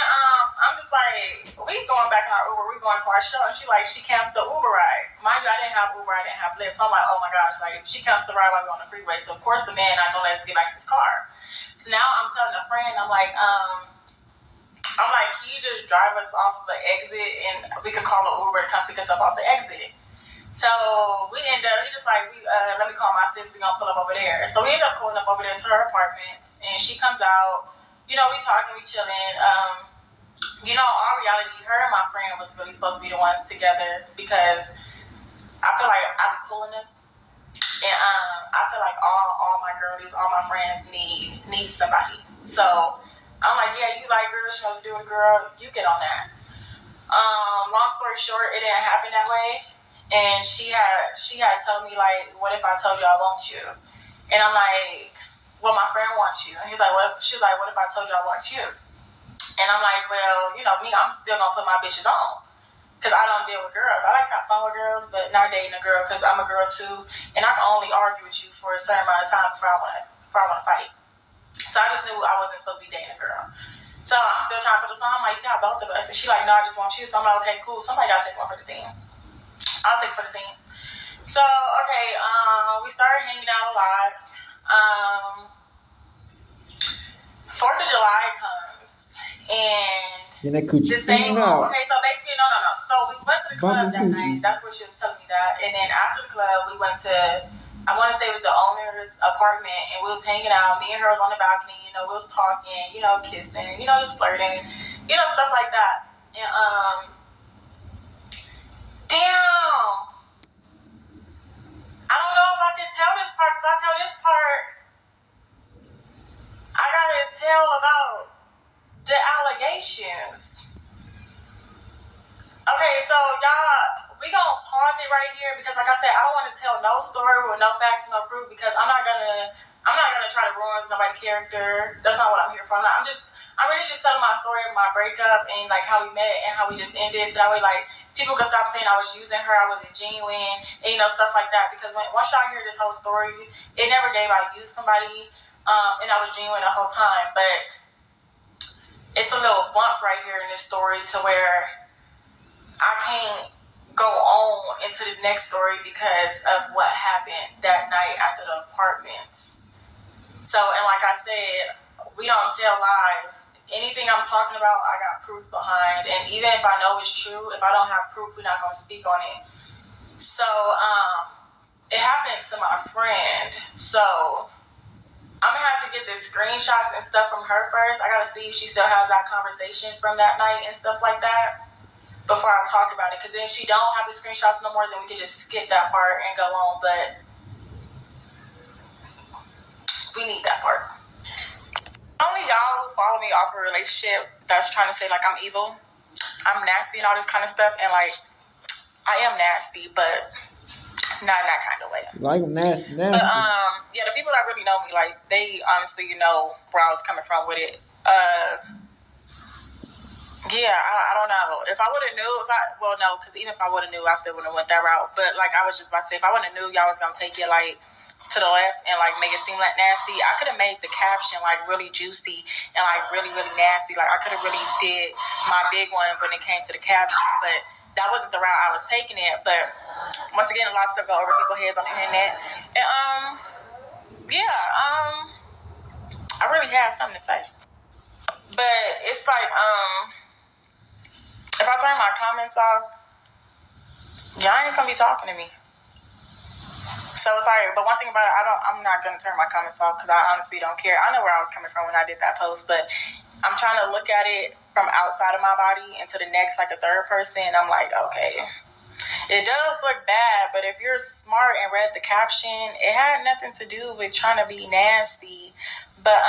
I'm just like, we going back in our Uber. We going to our show. And she canceled the Uber ride. Mind you, I didn't have Uber. I didn't have Lyft. So I'm like, oh my gosh, like she canceled the ride while we were on the freeway. So of course the man not going to let us get back in his car. So now I'm telling a friend, I'm like, can you just drive us off of the exit and we could call an Uber to come pick us up off the exit? So we end up, he just like, let me call my sis, we gonna pull up over there. So we end up pulling up over there to her apartments, and she comes out, you know, we talking, we chilling. You know, all reality, her and my friend was really supposed to be the ones together because I feel like I be pulling them. And I feel like all my girlies, all my friends need somebody. So I'm like, yeah, you like girls, you know what to do with a girl, you get on that. Long story short, it didn't happen that way. And she had told me, like, what if I told you I want you? And I'm like, well, my friend wants you. And he's like, what? She's like, what if I told you I want you? And I'm like, well, you know me, I'm still going to put my bitches on. Because I don't deal with girls. I like to have fun with girls, but not dating a girl because I'm a girl too. And I can only argue with you for a certain amount of time before I want to fight. So I just knew I wasn't supposed to be dating a girl. So I'm still trying to put the song. I'm like, you got both of us. And she's like, no, I just want you. So I'm like, okay, cool. Somebody got to take one for the team. I'll take for the team. So, okay, we started hanging out a lot. 4th of July comes, and the same. Okay, so basically, no. So we went to the club that night. That's what she was telling me that. And then after the club, we went to, I want to say it was the owner's apartment, and we was hanging out. Me and her was on the balcony. You know, we was talking. You know, kissing. You know, just flirting. You know, stuff like that. And damn. I don't know if I can tell this part, because if I tell this part, I gotta tell about the allegations. Okay, so y'all, we gonna pause it right here because, like I said, I don't want to tell no story with no facts and no proof because I'm not gonna try to ruin nobody's character. That's not what I'm here for. I'm really just telling my story of my breakup and like how we met and how we just ended. So that way, like, people could stop saying I was using her, I wasn't genuine, and you know, stuff like that. Because once y'all hear this whole story, it never gave I used somebody, and I was genuine the whole time. But it's a little bump right here in this story to where I can't go on into the next story because of what happened that night at the apartments. So, and like I said, we don't tell lies. Anything I'm talking about, I got proof behind. And even if I know it's true, if I don't have proof, we're not going to speak on it. So, it happened to my friend. So, I'm going to have to get the screenshots and stuff from her first. I got to see if she still has that conversation from that night and stuff like that before I talk about it. Because if she don't have the screenshots no more, then we can just skip that part and go on. But we need that part. Only y'all who follow me off a relationship that's trying to say, like, I'm evil, I'm nasty and all this kind of stuff. And, like, I am nasty, but not in that kind of way. Like I'm nasty. But, yeah, the people that really know me, like, they honestly, where I was coming from with it. Yeah, I don't know. If I would have knew, no, because even if I would have knew, I still wouldn't have went that route. But, like, I was just about to say, if I would have knew y'all was going to take it, like, to the left and, like, make it seem like nasty, I could have made the caption, like, really juicy and, like, really, really nasty. Like, I could have really did my big one when it came to the caption. But that wasn't the route I was taking it. But, once again, a lot of stuff go over people's heads on the internet. And, I really had something to say. But it's like, if I turn my comments off, y'all ain't gonna be talking to me. So it's like, but one thing about it, I'm not gonna turn my comments off because I honestly don't care. I know where I was coming from when I did that post, but I'm trying to look at it from outside of my body into the next, like a third person. I'm like, okay, it does look bad, but if you're smart and read the caption, it had nothing to do with trying to be nasty. But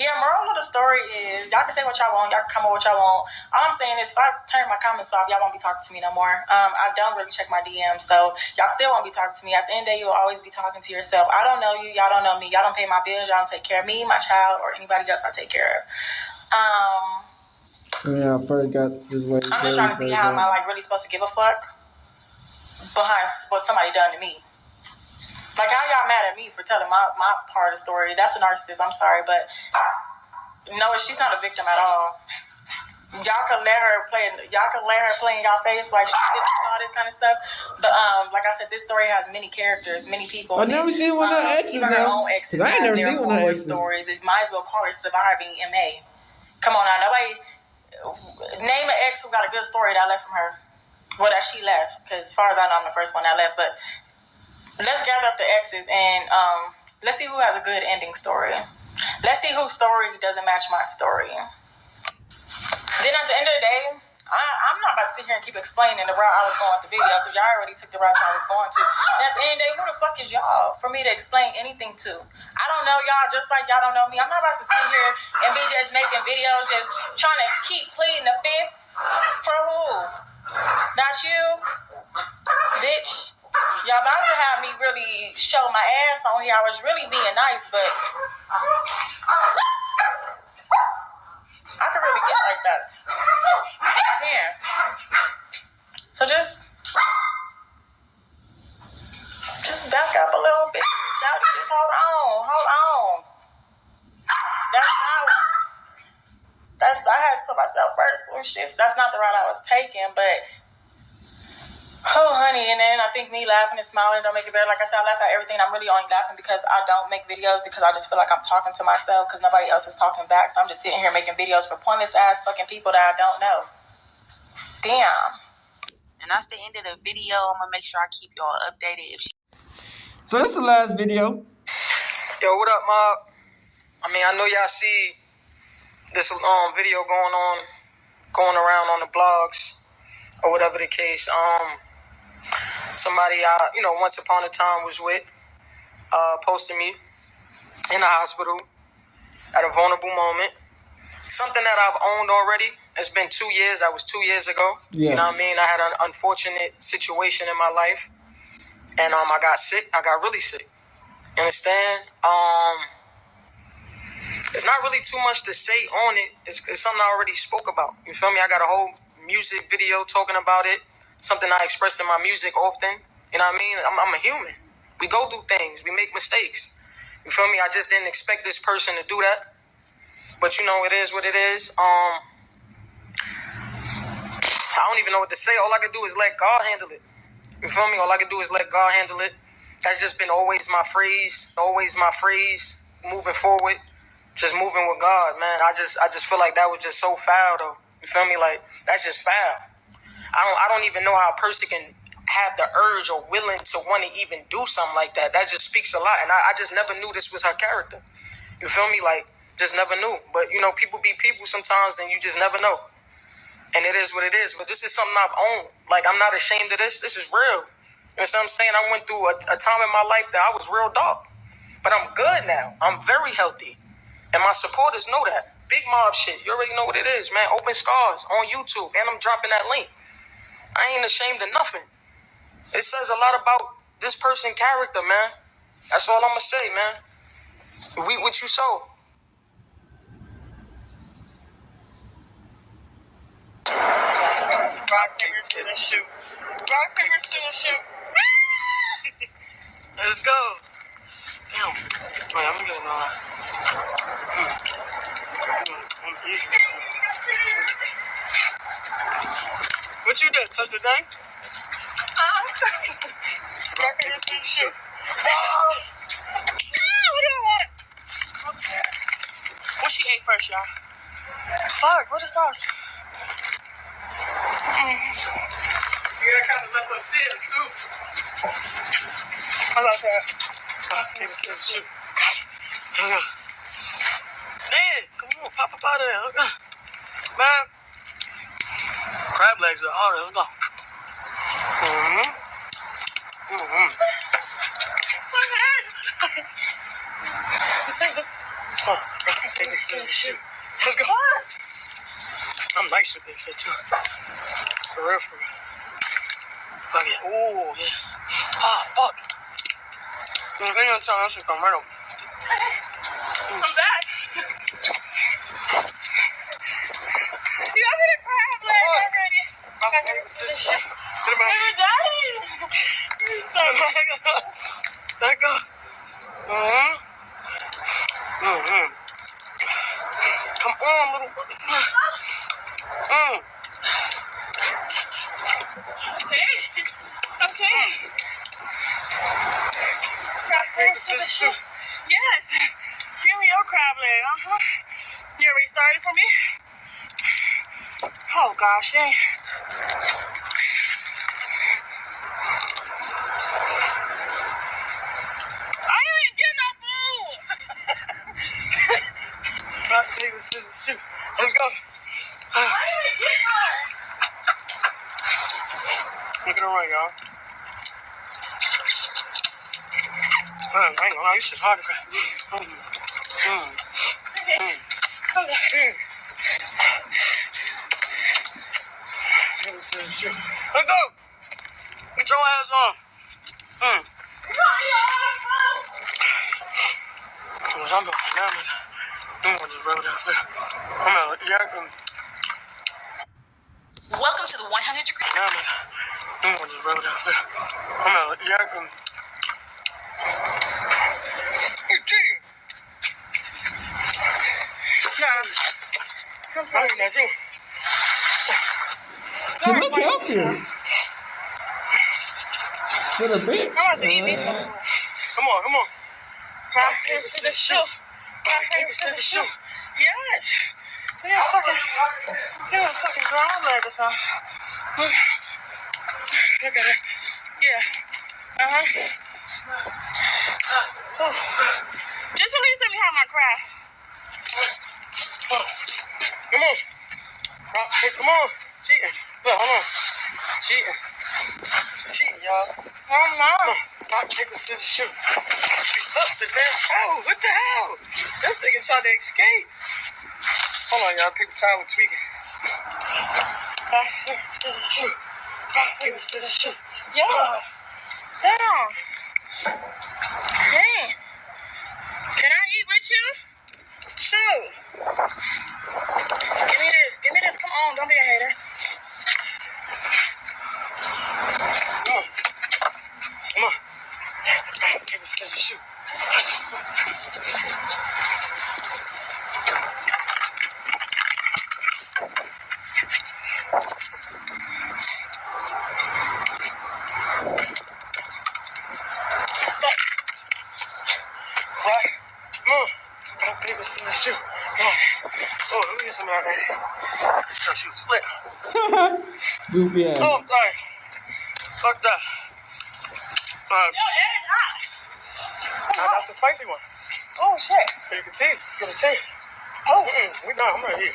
yeah, moral of the story is y'all can say what y'all want, y'all can come up with what y'all want. All I'm saying is if I turn my comments off, y'all won't be talking to me no more. I don't really check my DMs, so y'all still won't be talking to me. At the end of the day, you'll always be talking to yourself. I don't know you, y'all don't know me, y'all don't pay my bills, y'all don't take care of me, my child, or anybody else I take care of. Yeah, I first got this way. I'm just trying to see how am I, like, really supposed to give a fuck behind what somebody done to me. Like, how y'all mad at me for telling my part of the story? That's a narcissist. I'm sorry, but no, she's not a victim at all. Y'all can let her play in y'all face like she's victim and all this kind of stuff. But like I said, this story has many characters, many people. I've never seen one of her exes even now. her own exes. I ain't never seen one of her exes. Stories. It might as well call it surviving MA. Come on now, nobody name an ex who got a good story that left from her. Well, that she left, because as far as I know, I'm the first one that left. But let's gather up the exes and let's see who has a good ending story. Let's see whose story doesn't match my story. Then at the end of the day, I'm not about to sit here and keep explaining the route I was going with the video because y'all already took the route I was going to. And at the end of the day, who the fuck is y'all for me to explain anything to? I don't know y'all just like y'all don't know me. I'm not about to sit here and be just making videos just trying to keep pleading the fifth. For who? Not you, bitch. Y'all about to have me really show my ass on here. I was really being nice, but I could really get like that. I can. So just back up a little bit. Y'all just hold on. I had to put myself first. That's not the route I was taking, but oh, honey, and then I think me laughing and smiling don't make it better. Like I said, I laugh at everything. I'm really only laughing because I don't make videos because I just feel like I'm talking to myself because nobody else is talking back. So I'm just sitting here making videos for pointless-ass fucking people that I don't know. Damn. And that's the end of the video. I'm going to make sure I keep y'all updated. So this is the last video. Yo, what up, Mob? I mean, I know y'all see this video going around on the blogs or whatever the case. Somebody I, once upon a time was with, posted me in the hospital at a vulnerable moment. Something that I've owned already. It's been 2 years. That was 2 years ago. Yeah. You know what I mean? I had an unfortunate situation in my life. And I got sick. I got really sick. You understand? There's not really too much to say on it. It's something I already spoke about. You feel me? I got a whole music video talking about it. Something I express in my music often. You know what I mean? I'm a human. We go through things. We make mistakes. You feel me? I just didn't expect this person to do that. But it is what it is. I don't even know what to say. All I can do is let God handle it. You feel me? All I can do is let God handle it. That's just been always my phrase moving forward. just moving with God, man. I just feel like that was just so foul, though. You feel me? Like, that's just foul. I don't even know how a person can have the urge or willing to want to even do something like that. That just speaks a lot. And I just never knew this was her character. You feel me? Like, just never knew. But, you know, people be people sometimes, and you just never know. And it is what it is. But this is something I've owned. Like, I'm not ashamed of this. This is real. You know what I'm saying? I went through a time in my life that I was real dark. But I'm good now. I'm very healthy. And my supporters know that. Big mob shit. You already know what it is, man. Open Scars on YouTube. And I'm dropping that link. I ain't ashamed of nothing. It says a lot about this person's character, man. That's all I'm going to say, man. Reap what you sow. Rock, paper, scissors, shoot. Rock, paper, scissors, shoot. Let's go. Damn. Man, I'm getting What you did? Touch the thing? Rock, paper, scissors, shoot. What do I want? What she ate first, y'all? Fuck, what is sauce? You gotta kind of let them see us, too. I like that. Paper, scissors, shoot. Man, come on, pop up out of there. Man. Crab legs are all right. Let's go. Paper, scissors, shoot. Let's go. I'm nice with this shit, too. For real, for real. Fuck it. Ooh, yeah. Ah, fuck. I think I'm telling us to come right up. I'm back. You got me the crab leg already. Rock, paper, scissors, shoot. Get it back. You're dying. You're so Let go. Come on, little buddy. Okay. Crab leg, scissors, shoot. Yes. Give me your crab leg. You already started for me? Oh gosh, yeah. I didn't get no food. Rock, paper, scissors, shoot. Let's go. I didn't get none. Look at the run, y'all. I ain't gonna lie, this shit's hard to cry. Let's go. Get your ass on. Welcome to the 100 Degree. Come on. She look healthier. For the bit. I want to eat me some. Come on. Rock, paper, scissors, shoot. Rock, paper, scissors, shoot. Yes. Give me a fucking crab leg or something. Look at it. Yeah. Just at least let me have my crab. Come on. Hey, come on. Cheating. Look, hold on. Cheating, y'all. Oh, no. Rock, paper, scissors, shoot. Look, the damn. Oh, what the hell? This nigga tried to escape. Hold on, y'all. Paper towel was tweaking. Rock, paper, scissors, shoot. Rock, paper, scissors, shoot. Yes. Damn. Dang. Can I eat with you? Shoot. Give me this. Give me this. Come on. Don't be a hater. Come on. Paper, scissors, shoot. Right. Come on. Rock, paper, This is the shoe. Oh, let me get some of that. That shoe was lit. Goofy ass. Oh, sorry. Fuck that. That's the spicy one. Oh shit. So you can taste. It's gonna taste. Oh, we done. I'm right here.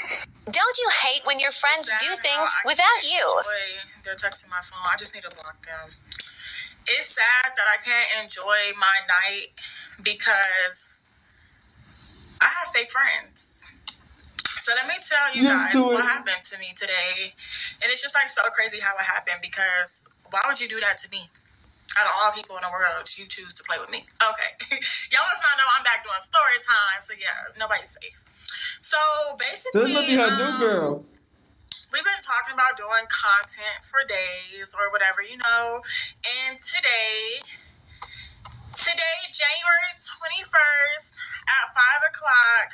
Don't you hate when your friends do things without you? They're texting my phone. I just need to block them. It's sad that I can't enjoy my night because I have fake friends. So let me tell you guys what happened to me today. And it's just like so crazy how it happened because why would you do that to me? Out of all people in the world, you choose to play with me. Okay. Y'all must not know I'm back doing story time. So yeah, nobody's safe. So basically, this must be her new girl. We've been talking about doing content for days or whatever, you know. And today, January 21st at 5 o'clock,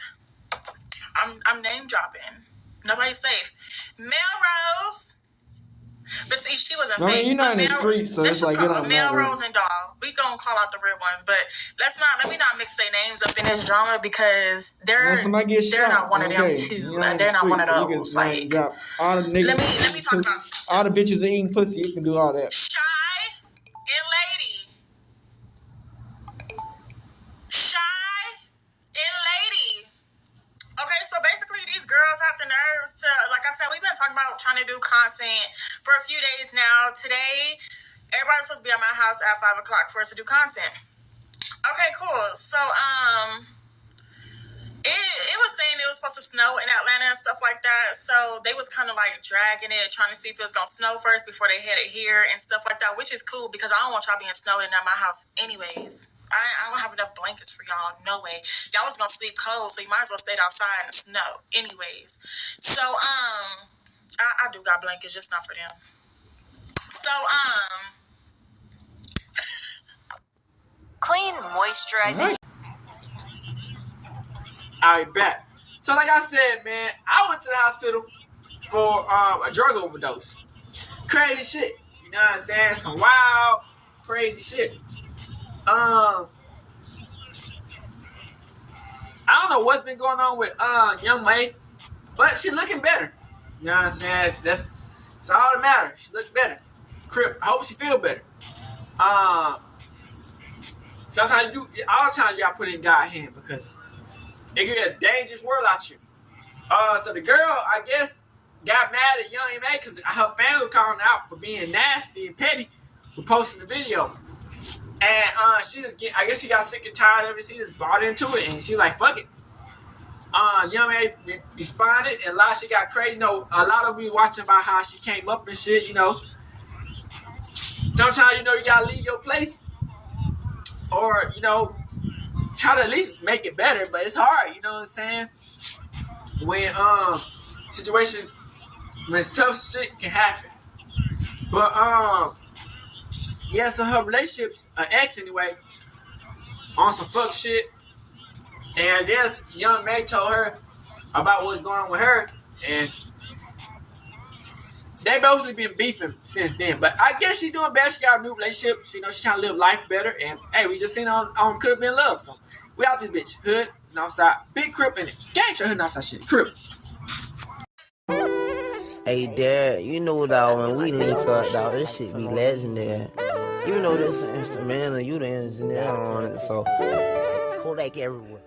I'm name dropping. Nobody's safe. Melrose. But see, she wasn't fake. You're not in the streets, so it's like, get on Melrose and Doll. We gonna call out the real ones, but let me not mix their names up in this drama because they're not one of them too. They're not one of those. Like, all the niggas, let me talk about all the bitches that eating pussy. You can do all that. Shy and Lady. Okay, so basically these girls have the nerves to, like I said, we've been talking about trying to do content for a few days now. Today, everybody's supposed to be at my house at 5 o'clock for us to do content. Okay, cool. So, it was saying it was supposed to snow in Atlanta and stuff like that. So they was kind of like dragging it, trying to see if it was going to snow first before they headed here and stuff like that, which is cool because I don't want y'all being snowed in at my house anyways. I don't have enough blankets for y'all. No way. Y'all was gonna sleep cold, so you might as well stay outside in the snow. Anyways. So, I do got blankets, just not for them. So, Clean, moisturizing. Alright, back. So like I said, man, I went to the hospital for a drug overdose. Crazy shit. You know what I'm saying? Some wild, crazy shit. I don't know what's been going on with young May, but she's looking better. You know what I'm saying? That's all that matters. She look better. Crip, I hope she feel better. Sometimes all the times you gotta put it in God's hand because it can be a dangerous world out here. So the girl, I guess, got mad at young M.A. because her family was calling her out for being nasty and petty for posting the video. And she just I guess she got sick and tired of it. She just bought into it, and she like, fuck it. Young man responded, and a lot of shit got crazy. You know, a lot of me watching about how she came up and shit. You know, sometimes you gotta leave your place, or try to at least make it better. But it's hard. You know what I'm saying? When situations, when it's tough shit can happen. But yeah, so her relationship's an ex anyway, on some fuck shit. And I guess young May told her about what's going on with her, and they mostly been beefing since then. But I guess she's doing better. She got a new relationship. She's trying to live life better. And hey, we just seen on Could Have Been Love. So we out this bitch. Hood and outside. Big Crip in it. Gang show hood and outside shit. Crip. Hey, Dad, you know, dog, when we link up, dog, this shit be legendary. You know this instrumental, you the engineer on it, so Kodak everywhere.